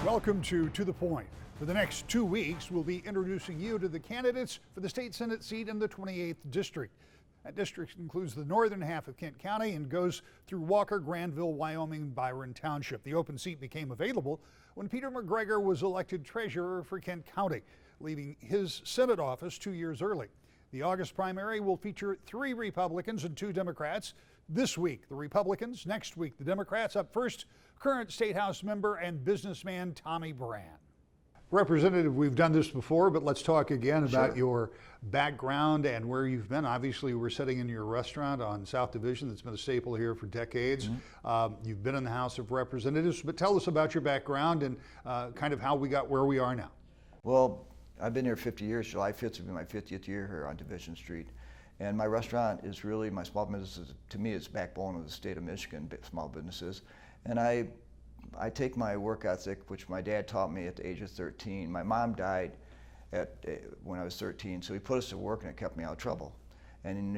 Welcome to the Point. For the next 2 weeks, we'll be introducing you to the candidates for the state Senate seat in the 28th District. That district includes the northern half of Kent County and goes through Walker, Granville, Wyoming, Byron Township. The open seat became available when Peter McGregor was elected treasurer for Kent County, leaving his Senate office 2 years early. The August primary will feature 3 Republicans and 2 Democrats. This week, the Republicans. Next week, the Democrats. Up first, current State House member and businessman Tommy Brand. Representative, we've done this before, but let's talk again about your background and where you've been. Obviously, we're sitting in your restaurant on South Division that's been a staple here for decades. You've been in the House of Representatives, but tell us about your background and kind of how we got where we are now. Well, I've been here 50 years. July 5th will be my 50th year here on Division Street. And my restaurant is really, my small businesses, to me, it's the backbone of the state of Michigan, small businesses. And I take my work ethic, which my dad taught me at the age of 13. My mom died when I was 13, so he put us to work and it kept me out of trouble. And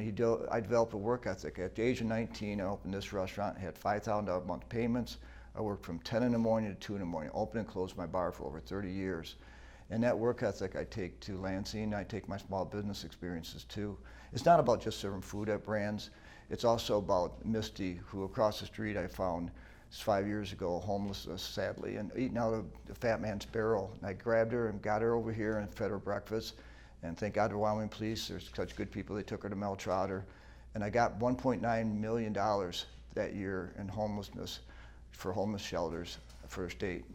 I developed a work ethic. At the age of 19, I opened this restaurant, had $5,000 a month payments. I worked from 10 in the morning to 2 in the morning, opened and closed my bar for over 30 years. And that work ethic I take to Lansing. I take my small business experiences too. It's not about just serving food at Brands. It's also about Misty, who across the street I found 5 years ago, homeless, sadly, and eating out of the fat man's barrel. And I grabbed her and got her over here and fed her breakfast. And thank God to Wyoming Police, there's such good people, they took her to Mel Trotter. And I got $1.9 million that year in homelessness for homeless shelters for a state.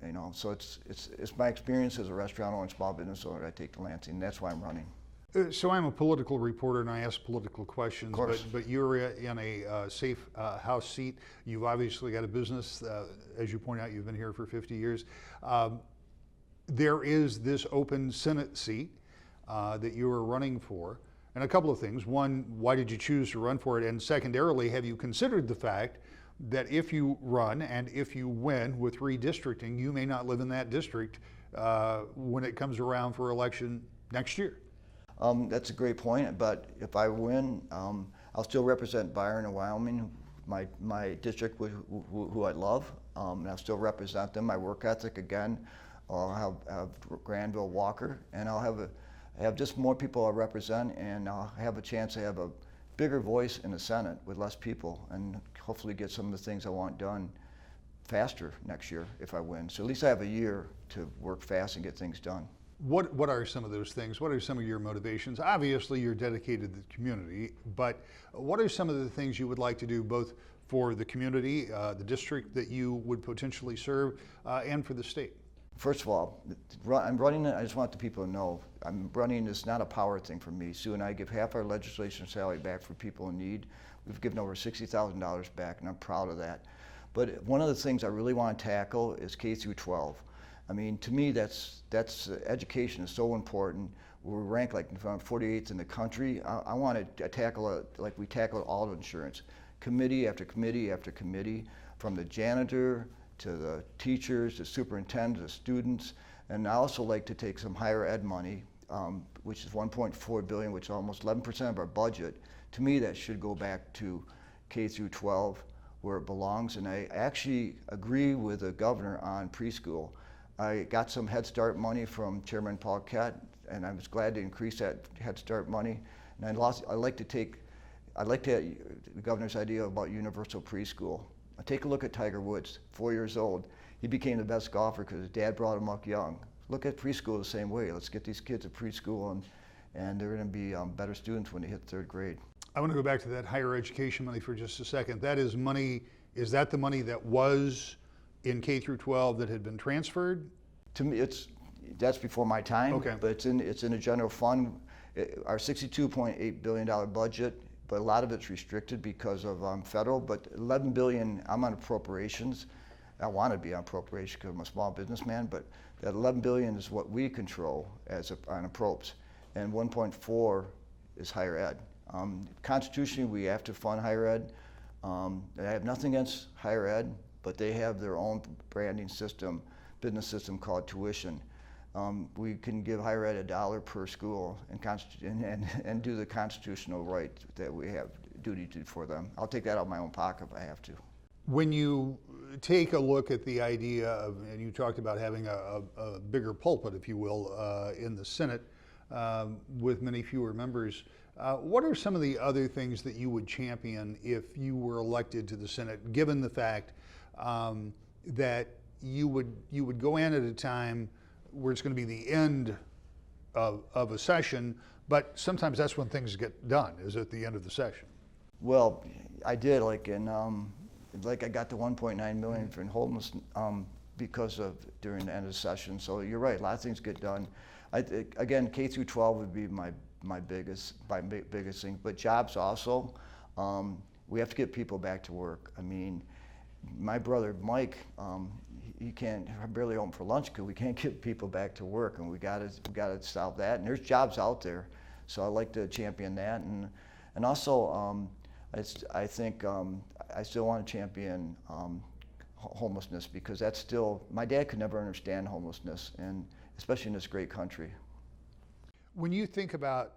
And so it's my experience as a restaurant owner and small business owner I take to Lansing. That's why I'm running. So I'm a political reporter and I ask political questions, but you're in a safe House seat. You've obviously got a business. As you point out, you've been here for 50 years. There is this open Senate seat that you are running for. And a couple of things. One, why did you choose to run for it? And secondarily, have you considered the fact that if you run and if you win with redistricting, you may not live in that district when it comes around for election next year? That's a great point, but if I win, I'll still represent Byron and Wyoming, my district who I love, and I'll still represent them. My work ethic, again, I'll have Granville, Walker, and I'll have just more people I'll represent, and I'll have a chance to have a bigger voice in the Senate with less people, and hopefully get some of the things I want done faster next year if I win. So at least I have a year to work fast and get things done. What are some of those things? What are some of your motivations? Obviously, you're dedicated to the community, but what are some of the things you would like to do both for the community, the district that you would potentially serve, and for the state? First of all, I'm running it. I just want the people to know I'm running. It's not a power thing for me. Sue and I give half our legislation salary back for people in need. We've given over $60,000 back, and I'm proud of that. But one of the things I really want to tackle is K through 12. I mean, to me, that's education is so important. We're ranked like 48th in the country. I want to tackle it like we tackle auto insurance, committee after committee after committee, from the janitor to the teachers, the superintendents, the students. And I also like to take some higher ed money, which is $1.4 billion, which is almost 11% of our budget. To me, that should go back to K through 12, where it belongs. And I actually agree with the governor on preschool. I got some Head Start money from Chairman Paul Kett, and I was glad to increase that Head Start money. And I like to the governor's idea about universal preschool. Take a look at Tiger Woods, 4 years old. He became the best golfer because his dad brought him up young. Look at preschool the same way. Let's get these kids at preschool, and they're going to be better students when they hit 3rd grade. I want to go back to that higher education money for just a second. That is money. Is that the money that was in K through 12 that had been transferred? To me, that's before my time. Okay. But it's in a general fund. Our $62.8 billion budget, but a lot of it's restricted because of federal. But $11 billion, I'm on appropriations. I want to be on appropriations because I'm a small businessman. But that $11 billion is what we control on approps, and 1.4 is higher ed. Constitutionally, we have to fund higher ed. I have nothing against higher ed, but they have their own branding system, business system called tuition. We can give higher ed $1 per school and do the constitutional right that we have duty to for them. I'll take that out of my own pocket if I have to. When you take a look at the idea of, and you talked about having a bigger pulpit, if you will, in the Senate with many fewer members, what are some of the other things that you would champion if you were elected to the Senate, given the fact that you would go in at a time where it's going to be the end of a session, but sometimes that's when things get done, is at the end of the session? Well, I did, like I got the 1.9 million for homeless because of during the end of the session. So you're right, a lot of things get done. Again, K through 12 would be my biggest thing, but jobs also. We have to get people back to work. I mean, my brother Mike, he can't barely open for lunch because we can't get people back to work, and we got to solve that. And there's jobs out there, so I like to champion that, and also I think I still want to champion homelessness, because that's still, my dad could never understand homelessness, and especially in this great country. When you think about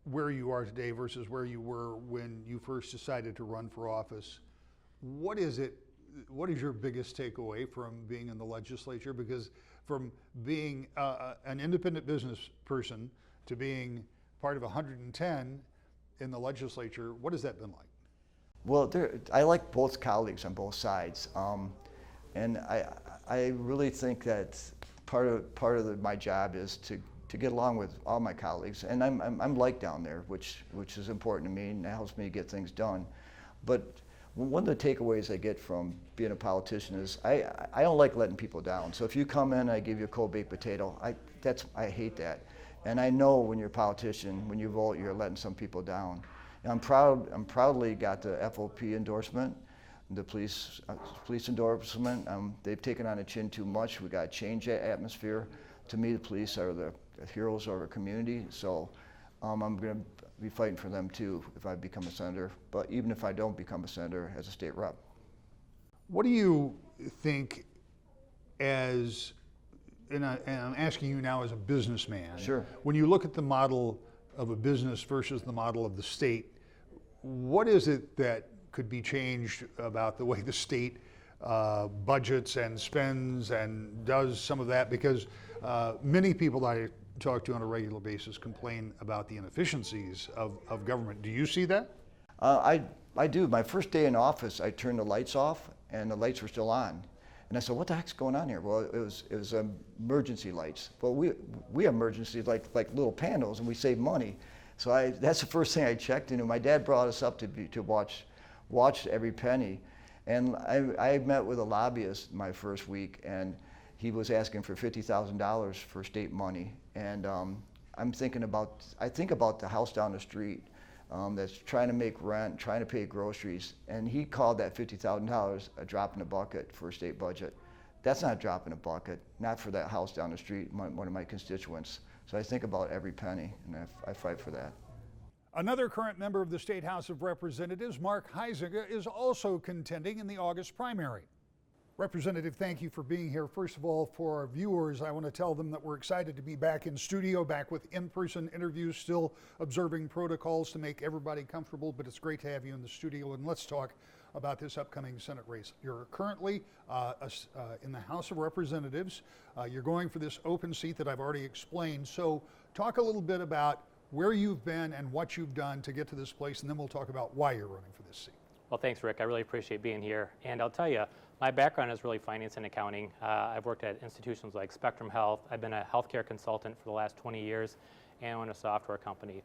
where you are today versus where you were when you first decided to run for office, what is your biggest takeaway from being in the legislature? Because from being an independent business person to being part of 110 in the legislature, what has that been like? Well, I like both colleagues on both sides, and I really think that part of my job is to get along with all my colleagues, and I'm liked down there, which is important to me, and that helps me get things done. But one of the takeaways I get from being a politician is I don't like letting people down. So if you come in, I give you a cold baked potato. I hate that, and I know when you're a politician, when you vote, you're letting some people down. And I'm proudly got the FOP endorsement, the police endorsement. They've taken on the chin too much. We got to change that atmosphere. To me, the police are the heroes of our community. So I'm going to be fighting for them too if I become a senator. But even if I don't become a senator, as a state rep. What do you think and I'm asking you now as a businessman. Sure. When you look at the model of a business versus the model of the state, what is it that could be changed about the way the state budgets and spends and does some of that? Because many people that I talk to on a regular basis complain about the inefficiencies of government. Do you see that? I do. My first day in office, I turned the lights off and the lights were still on. And I said, what the heck's going on here? Well, it was emergency lights. Well, we have emergencies like little panels, and we save money. So that's the first thing I checked into. My dad brought us up to watch every penny. And I met with a lobbyist my first week, and he was asking for $50,000 for state money. And I think about the house down the street that's trying to make rent, trying to pay groceries, and he called that $50,000 a drop in the bucket for a state budget. That's not a drop in a bucket, not for that house down the street, one of my constituents. So I think about every penny, and I fight for that. Another current member of the State House of Representatives, Mark Heisiger, is also contending in the August primary. Representative, thank you for being here. First of all, for our viewers, I want to tell them that we're excited to be back in studio, back with in-person interviews, still observing protocols to make everybody comfortable, but it's great to have you in the studio. And let's talk about this upcoming Senate race. You're currently in the House of Representatives. You're going for this open seat that I've already explained. So talk a little bit about where you've been and what you've done to get to this place, and then we'll talk about why you're running for this seat. Well, thanks, Rick. I really appreciate being here. And I'll tell you, my background is really finance and accounting. I've worked at institutions like Spectrum Health. I've been a healthcare consultant for the last 20 years and own a software company.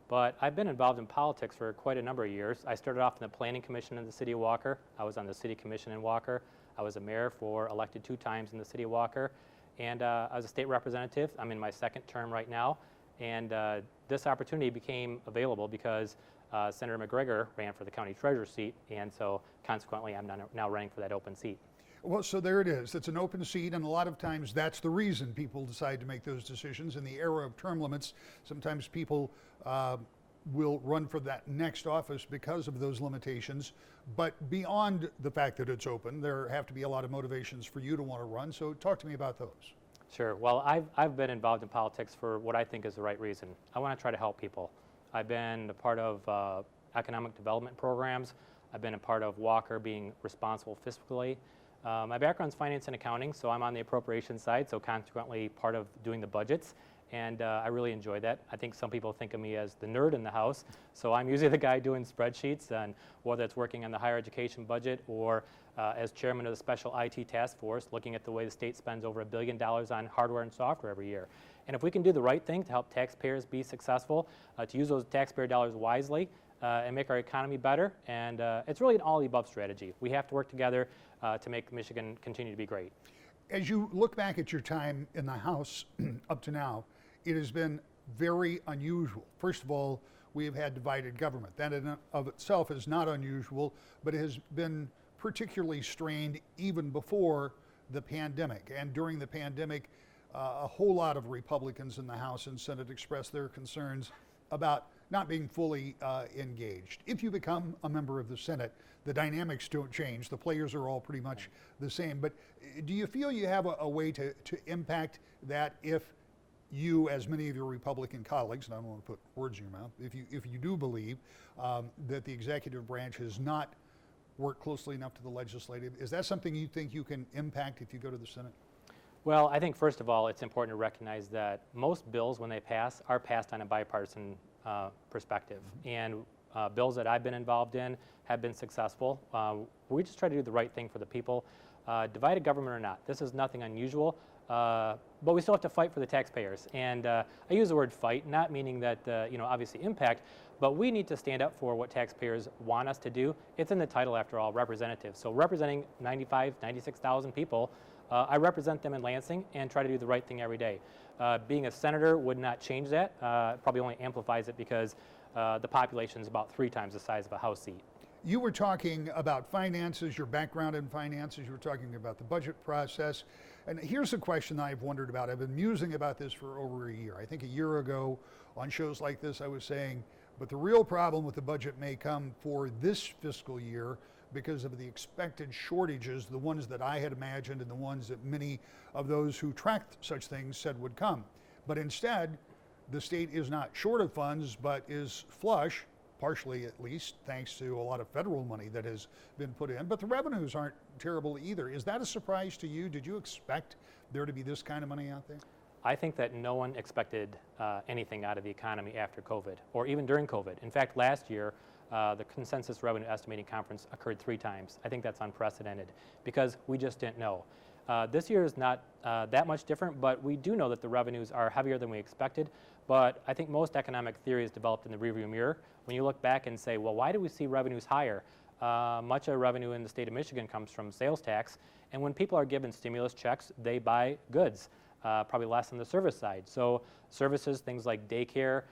But I've been involved in politics for quite a number of years. I started off in the Planning Commission in the City of Walker. I was on the City Commission in Walker. I was a mayor elected 2 times in the City of Walker. And I was a state representative. I'm in my 2nd term right now. And this opportunity became available because Senator McGregor ran for the county treasurer seat, and so consequently I'm now running for that open seat. Well, so there it is. It's an open seat, and a lot of times that's the reason people decide to make those decisions. In the era of term limits, sometimes people will run for that next office because of those limitations. But beyond the fact that it's open, there have to be a lot of motivations for you to want to run. So talk to me about those. Sure. Well, I've been involved in politics for what I think is the right reason. I want to try to help people. I've been a part of economic development programs. I've been a part of Walker being responsible fiscally. My background's finance and accounting, so I'm on the appropriations side, so consequently part of doing the budgets, and I really enjoy that. I think some people think of me as the nerd in the house, so I'm usually the guy doing spreadsheets, and whether it's working on the higher education budget or as chairman of the special IT task force, looking at the way the state spends over $1 billion on hardware and software every year. And if we can do the right thing to help taxpayers be successful, to use those taxpayer dollars wisely, and make our economy better, and it's really an all-the-above strategy. We have to work together to make Michigan continue to be great. As you look back at your time in the House up to now, it has been very unusual. First of all, we have had divided government. That in of itself is not unusual, but it has been particularly strained even before the pandemic. And during the pandemic, a whole lot of Republicans in the House and Senate expressed their concerns about not being fully engaged. If you become a member of the Senate, the dynamics don't change. The players are all pretty much the same. But do you feel you have a way to impact that if you, as many of your Republican colleagues, and I don't want to put words in your mouth, if you do believe that the executive branch has not worked closely enough to the legislative, is that something you think you can impact if you go to the Senate? Well, I think first of all, it's important to recognize that most bills, when they pass, are passed on a bipartisan perspective. And bills that I've been involved in have been successful. We just try to do the right thing for the people. Divided government or not, this is nothing unusual, but we still have to fight for the taxpayers. And I use the word fight, not meaning that, obviously impact, but we need to stand up for what taxpayers want us to do. It's in the title, after all, representative. So representing 96,000 people, I represent them in Lansing and try to do the right thing every day. Being a senator would not change that. Probably only amplifies it because the population is about 3 times the size of a House seat. You were talking about finances, your background in finances. You were talking about the budget process. And here's a question I've wondered about. I've been musing about this for over a year. I think a year ago on shows like this, I was saying, but the real problem with the budget may come for this fiscal year because of the expected shortages, the ones that I had imagined and the ones that many of those who tracked such things said would come. But instead, the state is not short of funds, but is flush, partially at least, thanks to a lot of federal money that has been put in. But the revenues aren't terrible either. Is that a surprise to you? Did you expect there to be this kind of money out there? I think that no one expected anything out of the economy after COVID, or even during COVID. In fact, last year, the Consensus Revenue Estimating Conference occurred 3 times. I think that's unprecedented because we just didn't know. This year is not that much different, but we do know that the revenues are heavier than we expected. But I think most economic theory is developed in the rearview mirror. When you look back and say, well, why do we see revenues higher? Much of the revenue in the state of Michigan comes from sales tax. And when people are given stimulus checks, they buy goods, probably less on the service side. So services, things like daycare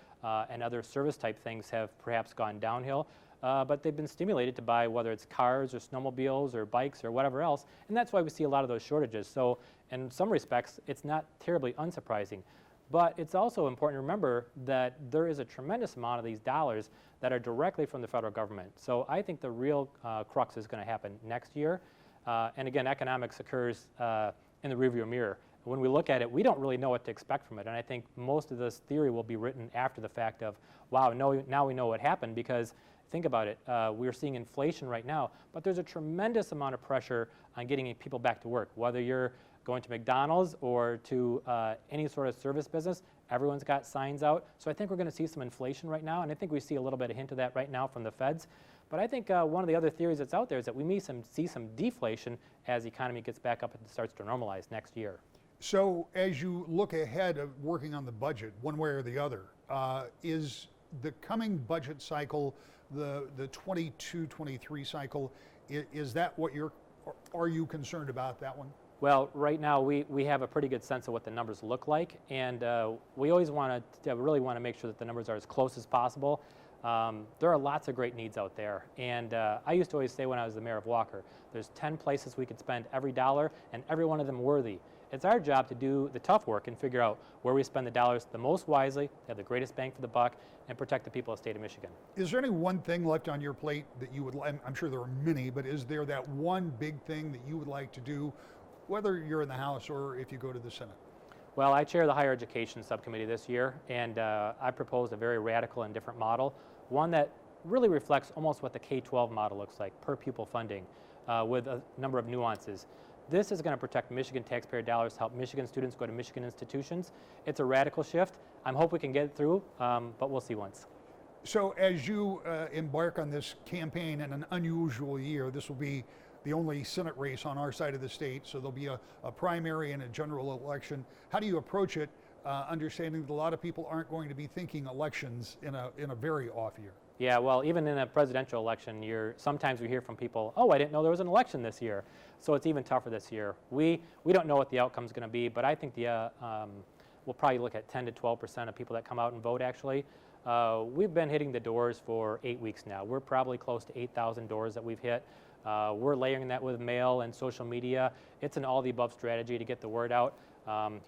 and other service type things have perhaps gone downhill. But they've been stimulated to buy whether it's cars or snowmobiles or bikes or whatever else. And that's why we see a lot of those shortages. So in some respects, it's not terribly unsurprising. But it's also important to remember that there is a tremendous amount of these dollars that are directly from the federal government. So I think the real crux is going to happen next year. And again, economics occurs in the rearview mirror. When we look at it, we don't really know what to expect from it. And I think most of this theory will be written after the fact of, wow, now we know what happened, because think about it, we're seeing inflation right now, but there's a tremendous amount of pressure on getting people back to work. Whether you're going to McDonald's or to any sort of service business, everyone's got signs out. So I think we're going to see some inflation right now, and I think we see a little bit of hint of that right now from the feds. But I think one of the other theories that's out there is that we may see some deflation as the economy gets back up and starts to normalize next year. So as you look ahead of working on the budget, one way or the other, is the coming budget cycle, the 22-23 cycle, is that what are you concerned about that one? Well, right now we have a pretty good sense of what the numbers look like, and we always really want to make sure that the numbers are as close as possible. There are lots of great needs out there, and I used to always say when I was the mayor of Walker, there's 10 places we could spend every dollar, and every one of them worthy. It's our job to do the tough work and figure out where we spend the dollars the most wisely, have the greatest bang for the buck, and protect the people of the state of Michigan. Is there any one thing left on your plate that you would like? I'm sure there are many, but is there that one big thing that you would like to do, whether you're in the House or if you go to the Senate? Well, I chair the Higher Education Subcommittee this year, and I proposed a very radical and different model, one that really reflects almost what the K-12 model looks like, per pupil funding, with a number of nuances. This is going to protect Michigan taxpayer dollars to help Michigan students go to Michigan institutions. It's a radical shift. I hope we can get it through, but we'll see once. So as you embark on this campaign in an unusual year, this will be the only Senate race on our side of the state, so there'll be a primary and a general election. How do you approach it, understanding that a lot of people aren't going to be thinking elections in a very off year? Yeah, well, even in a presidential election year, sometimes we hear from people, oh, I didn't know there was an election this year. So it's even tougher this year. We don't know what the outcome is going to be, but I think we'll probably look at 10 to 12% of people that come out and vote, actually. We've been hitting the doors for 8 weeks now. We're probably close to 8,000 doors that we've hit. We're layering that with mail and social media. It's an all-the-above strategy to get the word out.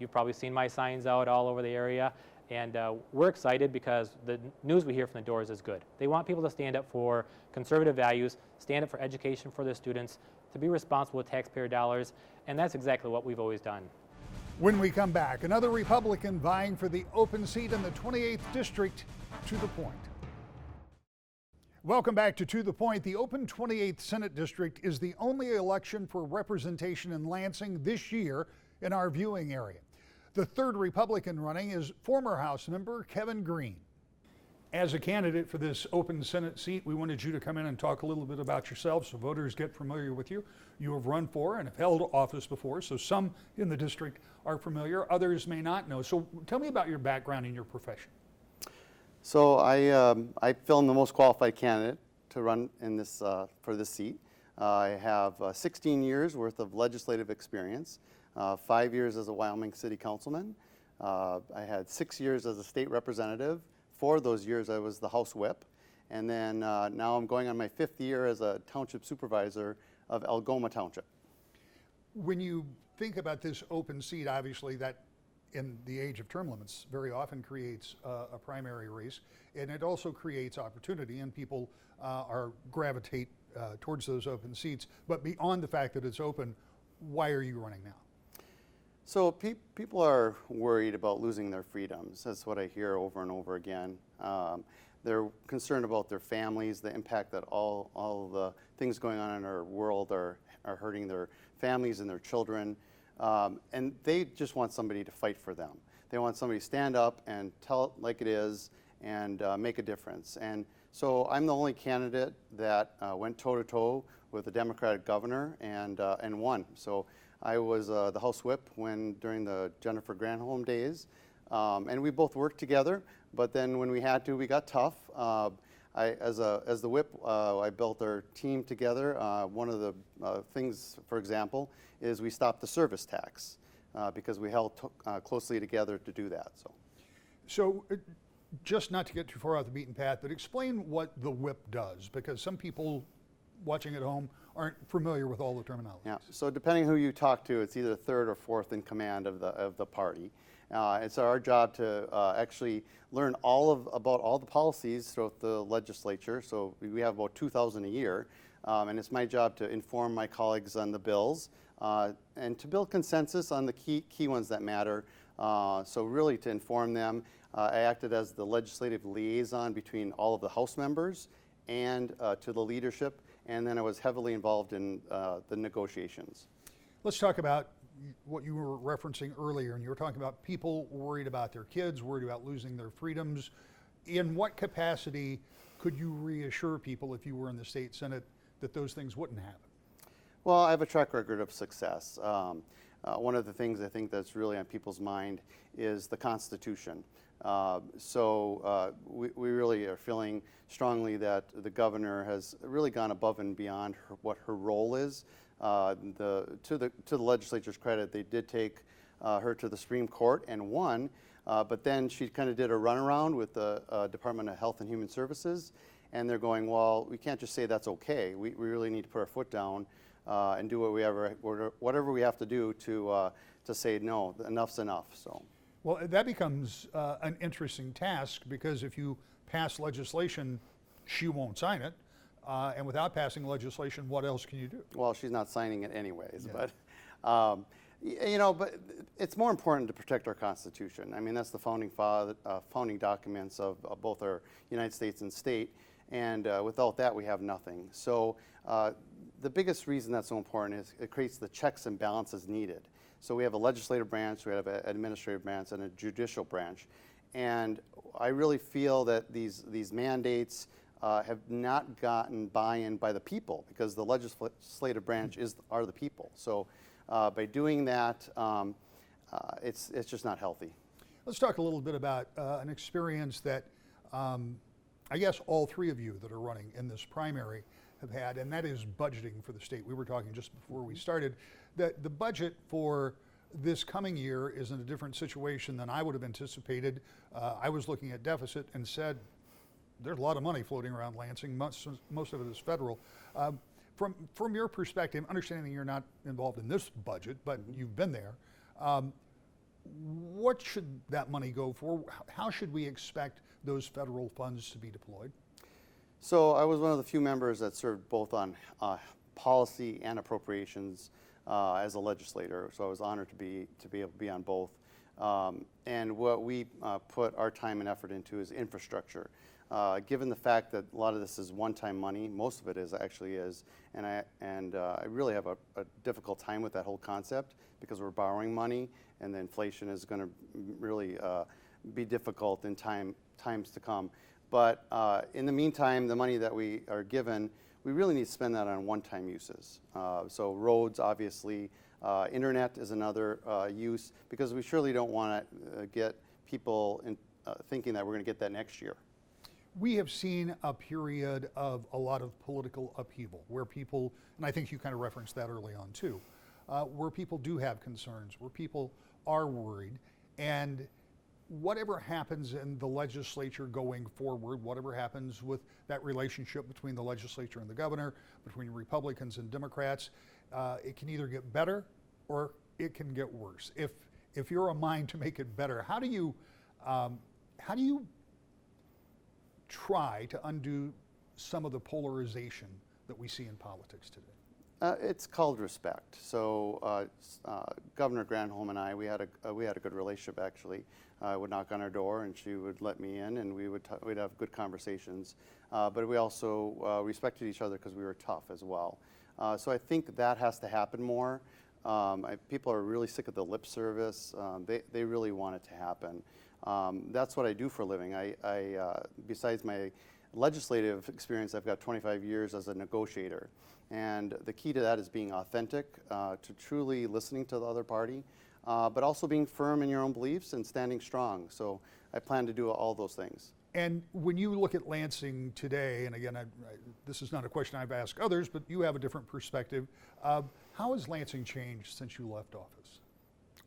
You've probably seen my signs out all over the area. And we're excited because the news we hear from the doors is good. They want people to stand up for conservative values, stand up for education for their students, to be responsible with taxpayer dollars, and that's exactly what we've always done. When we come back, another Republican vying for the open seat in the 28th District. To the Point. Welcome back to the Point. The open 28th Senate District is the only election for representation in Lansing this year in our viewing area. The third Republican running is former House member Kevin Green. As a candidate for this open Senate seat, we wanted you to come in and talk a little bit about yourself so voters get familiar with you. You have run for and have held office before, so some in the district are familiar, others may not know. So tell me about your background and your profession. So I feel I'm the most qualified candidate to run in this for this seat. I have 16 years worth of legislative experience, 5 years as a Wyoming City Councilman. I had 6 years as a state representative. 4 of those years I was the House Whip. And then now I'm going on my 5th year as a Township Supervisor of Algoma Township. When you think about this open seat, obviously that in the age of term limits very often creates a primary race, and it also creates opportunity, and people gravitate towards those open seats. But beyond the fact that it's open, why are you running now? So people are worried about losing their freedoms. That's what I hear over and over again. They're concerned about their families, the impact that all the things going on in our world are hurting their families and their children. And they just want somebody to fight for them. They want somebody to stand up and tell it like it is and make a difference. And so I'm the only candidate that went toe-to-toe with the Democratic governor and won. So I was the House Whip during the Jennifer Granholm days. And we both worked together, but then when we had to, we got tough. As the Whip, I built our team together. One of the things, for example, is we stopped the service tax because we held closely together to do that. So just not to get too far off the beaten path, but explain what the Whip does, because some people watching at home aren't familiar with all the terminology. Yeah. So depending who you talk to, it's either third or fourth in command of the party. It's our job to actually learn about all the policies throughout the legislature. So we have about 2,000 a year, and it's my job to inform my colleagues on the bills and to build consensus on the key ones that matter. So really to inform them. I acted as the legislative liaison between all of the House members and to the leadership, and then I was heavily involved in the negotiations. Let's talk about what you were referencing earlier, and you were talking about people worried about their kids, worried about losing their freedoms. In what capacity could you reassure people, if you were in the state Senate, that those things wouldn't happen? Well, I have a track record of success. One of the things I think that's really on people's mind is the Constitution. We really are feeling strongly that the governor has really gone above and beyond what her role is. To the legislature's credit, they did take her to the Supreme Court and won, but then she kind of did a runaround with the Department of Health and Human Services, and they're going, well, we can't just say that's okay. We really need to put our foot down and do whatever we have to do to say no, enough's enough. So. Well, that becomes an interesting task, because if you pass legislation, she won't sign it. And without passing legislation, what else can you do? Well, she's not signing it anyways, yeah. But but it's more important to protect our Constitution. I mean, that's the founding documents of both our United States and state. And without that, we have nothing. So the biggest reason that's so important is it creates the checks and balances needed. So we have a legislative branch, we have an administrative branch, and a judicial branch. And I really feel that these mandates have not gotten buy-in by the people, because the legislative branch are the people. So by doing that, it's just not healthy. Let's talk a little bit about an experience that I guess all three of you that are running in this primary have had, and that is budgeting for the state. We were talking just before we started that the budget for this coming year is in a different situation than I would have anticipated. I was looking at deficit and said, there's a lot of money floating around Lansing, most of it is federal. From your perspective, understanding you're not involved in this budget, but you've been there, what should that money go for? How should we expect those federal funds to be deployed? So I was one of the few members that served both on policy and appropriations as a legislator. So I was honored to be able to be on both. And what we put our time and effort into is infrastructure. Given the fact that a lot of this is one-time money, most of it actually is, and I really have a difficult time with that whole concept, because we're borrowing money, and the inflation is going to really be difficult in times to come. But in the meantime, the money that we are given, we really need to spend that on one-time uses. So roads, obviously, internet is another use, because we surely don't want to get people thinking that we're going to get that next year. We have seen a period of a lot of political upheaval where people, and I think you kind of referenced that early on too, where people do have concerns, where people are worried, and whatever happens in the legislature going forward, whatever happens with that relationship between the legislature and the governor, between Republicans and Democrats, it can either get better or it can get worse. If you're a mind to make it better, how do you try to undo some of the polarization that we see in politics today? It's called respect. So Governor Granholm and I, we had a good relationship actually. I would knock on her door and she would let me in, and we'd have good conversations. But we also respected each other because we were tough as well. So I think that has to happen more. People are really sick of the lip service. They really want it to happen. That's what I do for a living. Besides my legislative experience, I've got 25 years as a negotiator. And the key to that is being authentic, to truly listening to the other party, but also being firm in your own beliefs and standing strong. So I plan to do all those things. And when you look at Lansing today, and again, this is not a question I've asked others, but you have a different perspective. How has Lansing changed since you left office?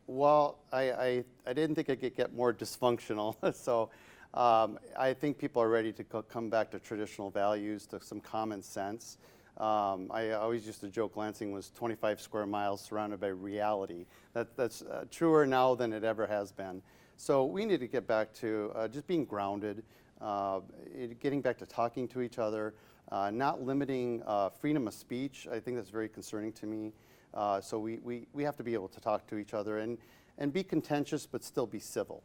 Well, I didn't think it could get more dysfunctional. So I think people are ready to come back to traditional values, to some common sense. I always used to joke Lansing was 25 square miles surrounded by reality. That's truer now than it ever has been. So we need to get back to just being grounded, getting back to talking to each other, not limiting freedom of speech. I think that's very concerning to me. So we have to be able to talk to each other and be contentious but still be civil.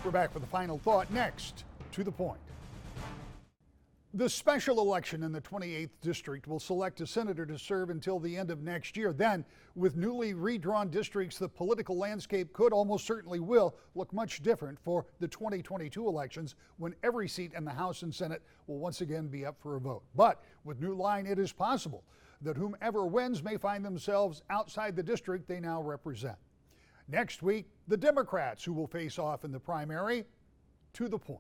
We're back with the final thought next. To the point. The special election in the 28th District will select a senator to serve until the end of next year. Then, with newly redrawn districts, the political landscape could, almost certainly will, look much different for the 2022 elections, when every seat in the House and Senate will once again be up for a vote. But with new line, it is possible that whomever wins may find themselves outside the district they now represent. Next week, the Democrats who will face off in the primary. To the point.